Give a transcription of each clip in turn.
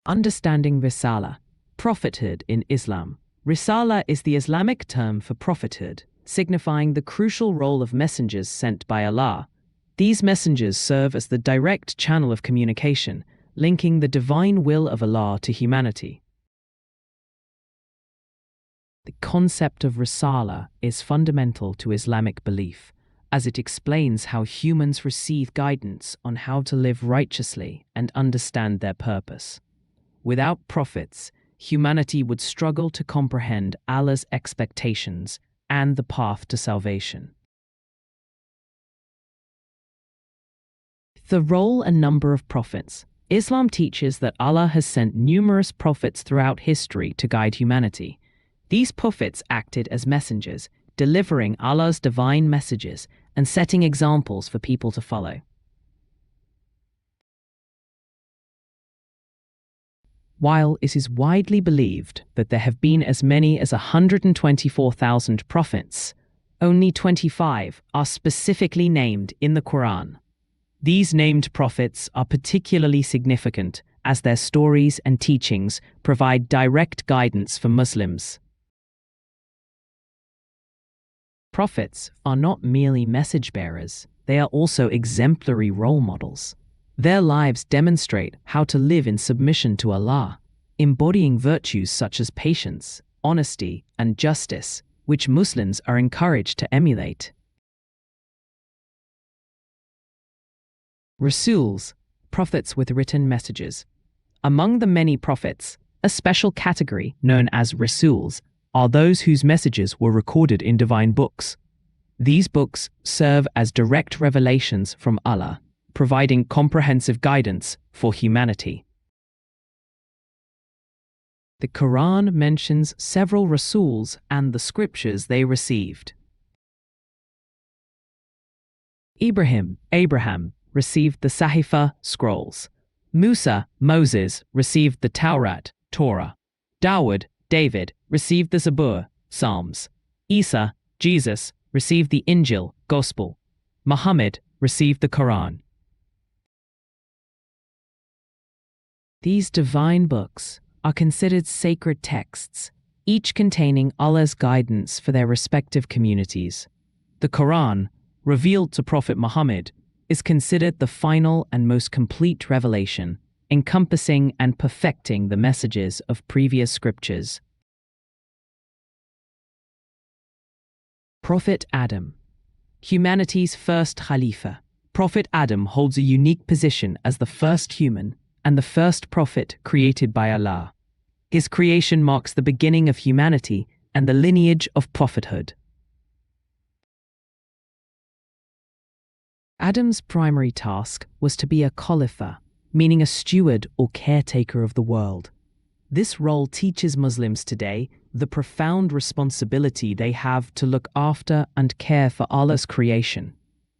Understanding Risalah, prophethood in Islam. Risalah is the Islamic term for prophethood, signifying the crucial role of messengers sent by Allah. These messengers serve as the direct channel of communication, linking the divine will of Allah to humanity. The concept of Risalah is fundamental to Islamic belief, as it explains how humans receive guidance on how to live righteously and understand their purpose. Without prophets, humanity would struggle to comprehend Allah's expectations and the path to salvation. The role and number of prophets. Islam teaches that Allah has sent numerous prophets throughout history to guide humanity. These prophets acted as messengers, delivering Allah's divine messages and setting examples for people to follow. While it is widely believed that there have been as many as 124,000 prophets, only 25 are specifically named in the Qur'an. These named prophets are particularly significant as their stories and teachings provide direct guidance for Muslims. Prophets are not merely message bearers, they are also exemplary role models. Their lives demonstrate how to live in submission to Allah, embodying virtues such as patience, honesty, and justice, which Muslims are encouraged to emulate. Rasuls, prophets with written messages. Among the many prophets, a special category known as Rasuls are those whose messages were recorded in divine books. These books serve as direct revelations from Allah, providing comprehensive guidance for humanity. The Quran mentions several Rasuls and the scriptures they received. Abraham received the Sahifa scrolls. Musa, Moses, received the Tawrat, Torah. David, received the Zabur, Psalms. Isa, Jesus, received the Injil, Gospel. Muhammad received the Quran. These divine books are considered sacred texts, each containing Allah's guidance for their respective communities. The Quran, revealed to Prophet Muhammad, is considered the final and most complete revelation, encompassing and perfecting the messages of previous scriptures. Prophet Adam, humanity's first Khalifa. Prophet Adam holds a unique position as the first human and the first prophet created by Allah. His creation marks the beginning of humanity and the lineage of prophethood. Adam's primary task was to be a Khalifa, meaning a steward or caretaker of the world. This role teaches Muslims today the profound responsibility they have to look after and care for Allah's creation,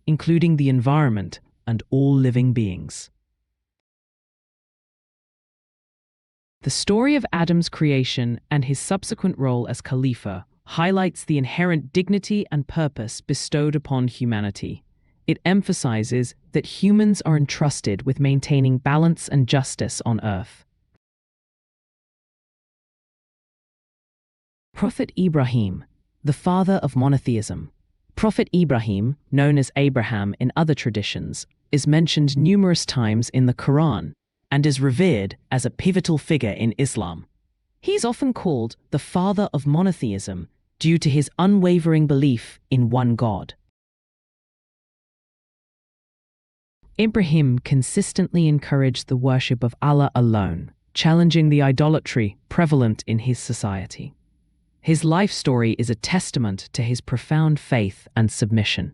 including the environment and all living beings. The story of Adam's creation and his subsequent role as Khalifa highlights the inherent dignity and purpose bestowed upon humanity. It emphasizes that humans are entrusted with maintaining balance and justice on earth. Prophet Ibrahim, the father of monotheism. Prophet Ibrahim, known as Abraham in other traditions, is mentioned numerous times in the Quran and is revered as a pivotal figure in Islam. He is often called the father of monotheism due to his unwavering belief in one God. Ibrahim consistently encouraged the worship of Allah alone, challenging the idolatry prevalent in his society. His life story is a testament to his profound faith and submission.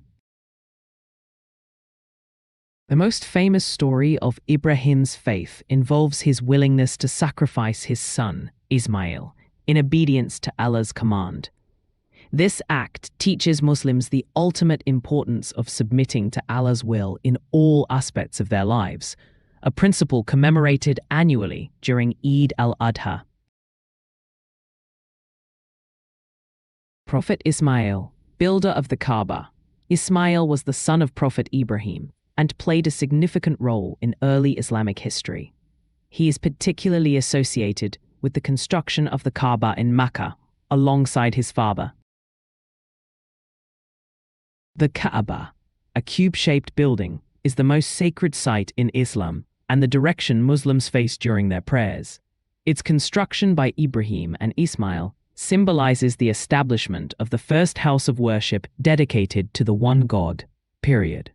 The most famous story of Ibrahim's faith involves his willingness to sacrifice his son, Ismail, in obedience to Allah's command. This act teaches Muslims the ultimate importance of submitting to Allah's will in all aspects of their lives, a principle commemorated annually during Eid al-Adha. Prophet Ismail, builder of the Kaaba. Ismail was the son of Prophet Ibrahim and played a significant role in early Islamic history. He is particularly associated with the construction of the Kaaba in Makkah, alongside his father. The Kaaba, a cube-shaped building, is the most sacred site in Islam and the direction Muslims face during their prayers. Its construction by Ibrahim and Ismail symbolizes the establishment of the first house of worship dedicated to the one God, period.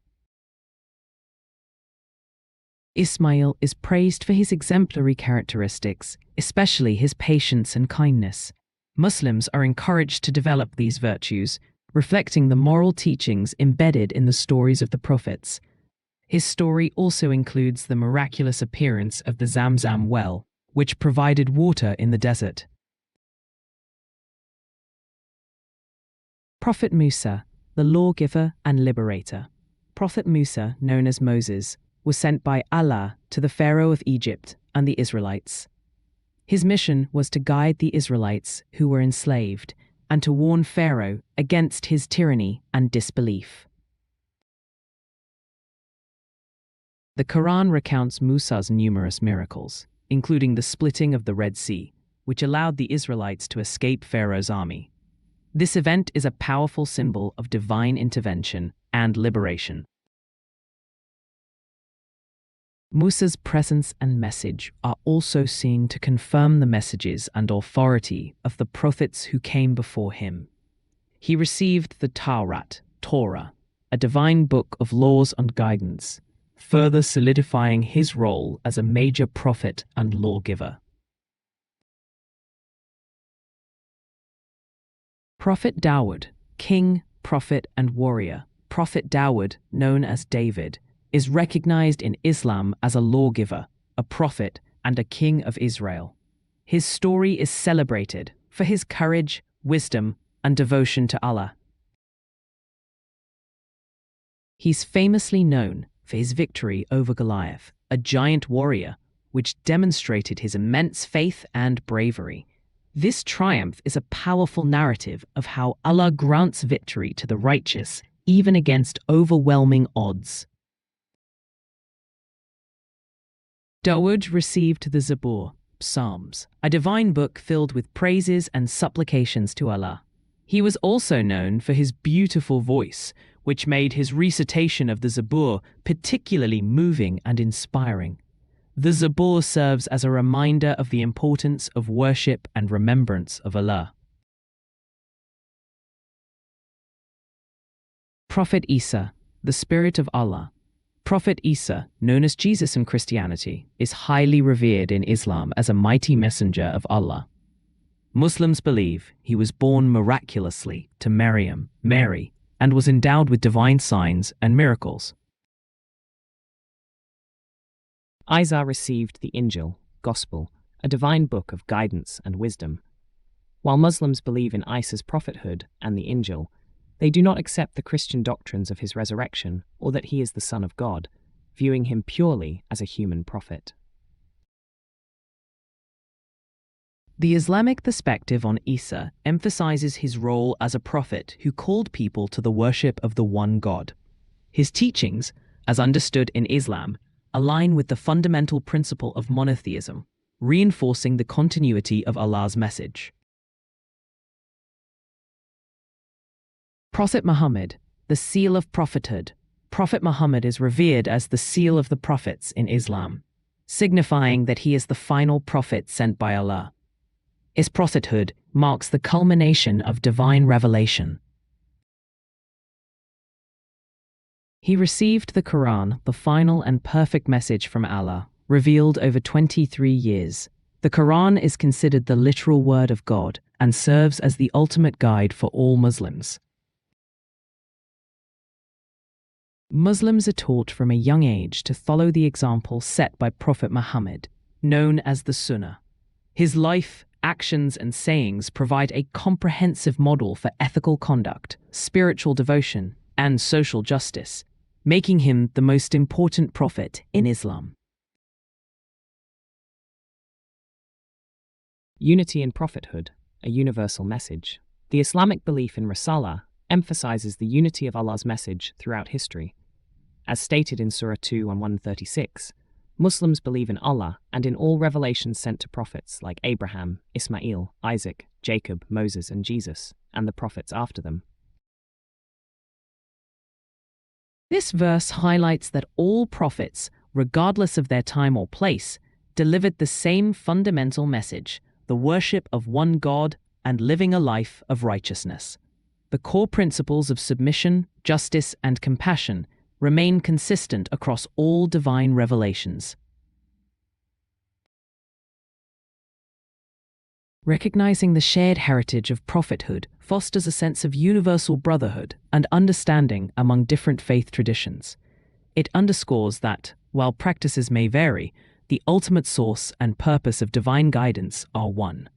Ismail is praised for his exemplary characteristics, especially his patience and kindness. Muslims are encouraged to develop these virtues, reflecting the moral teachings embedded in the stories of the prophets. His story also includes the miraculous appearance of the Zamzam well, which provided water in the desert. Prophet Musa, the lawgiver and liberator. Prophet Musa, known as Moses, was sent by Allah to the Pharaoh of Egypt and the Israelites. His mission was to guide the Israelites who were enslaved and to warn Pharaoh against his tyranny and disbelief. The Qur'an recounts Musa's numerous miracles, including the splitting of the Red Sea, which allowed the Israelites to escape Pharaoh's army. This event is a powerful symbol of divine intervention and liberation. Musa's presence and message are also seen to confirm the messages and authority of the prophets who came before him. He received the Torah, a divine book of laws and guidance, further solidifying his role as a major prophet and lawgiver. Prophet Dawood, king, prophet, and warrior. Prophet Dawood, known as David, is recognized in Islam as a lawgiver, a prophet, and a king of Israel. His story is celebrated for his courage, wisdom, and devotion to Allah. He's famously known for his victory over Goliath, a giant warrior, which demonstrated his immense faith and bravery. This triumph is a powerful narrative of how Allah grants victory to the righteous, even against overwhelming odds. Dawood received the Zabur, Psalms, a divine book filled with praises and supplications to Allah. He was also known for his beautiful voice, which made his recitation of the Zabur particularly moving and inspiring. The Zabur serves as a reminder of the importance of worship and remembrance of Allah. Prophet Isa, the Spirit of Allah. Prophet Isa, known as Jesus in Christianity, is highly revered in Islam as a mighty messenger of Allah. Muslims believe he was born miraculously to Mary, and was endowed with divine signs and miracles. Isa received the Injil, Gospel, a divine book of guidance and wisdom. While Muslims believe in Isa's prophethood and the Injil, they do not accept the Christian doctrines of his resurrection or that he is the Son of God, viewing him purely as a human prophet. The Islamic perspective on Isa emphasizes his role as a prophet who called people to the worship of the one God. His teachings, as understood in Islam, align with the fundamental principle of monotheism, reinforcing the continuity of Allah's message. Prophet Muhammad, the seal of prophethood. Prophet Muhammad is revered as the seal of the prophets in Islam, signifying that he is the final prophet sent by Allah. His prophethood marks the culmination of divine revelation. He received the Qur'an, the final and perfect message from Allah, revealed over 23 years. The Qur'an is considered the literal word of God and serves as the ultimate guide for all Muslims. Muslims are taught from a young age to follow the example set by Prophet Muhammad, known as the Sunnah. His life, actions, and sayings provide a comprehensive model for ethical conduct, spiritual devotion, and social justice, making him the most important prophet in Islam. Unity in prophethood, a universal message. The Islamic belief in Risalah emphasizes the unity of Allah's message throughout history. As stated in Surah 2 on 136, Muslims believe in Allah and in all revelations sent to prophets like Abraham, Ismail, Isaac, Jacob, Moses, and Jesus, and the prophets after them. This verse highlights that all prophets, regardless of their time or place, delivered the same fundamental message: the worship of one God and living a life of righteousness. The core principles of submission, justice, and compassion remain consistent across all divine revelations. Recognizing the shared heritage of prophethood fosters a sense of universal brotherhood and understanding among different faith traditions. It underscores that, while practices may vary, the ultimate source and purpose of divine guidance are one.